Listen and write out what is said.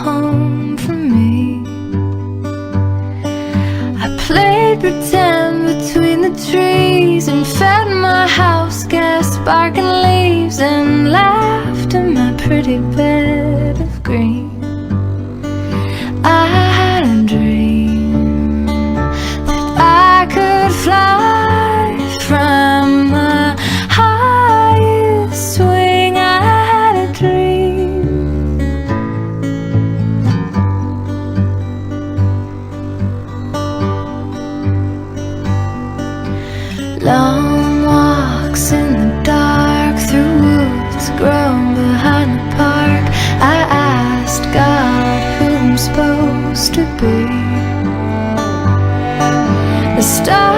home for me. I played pretend between the trees and fed my house gas sparking leaves and laughed in my pretty bed of green. I had a dream that I could fly from the highest swing. I had a dream. Long walks in the dark through woods grown behind the park. I asked God who I'm supposed to be. The stars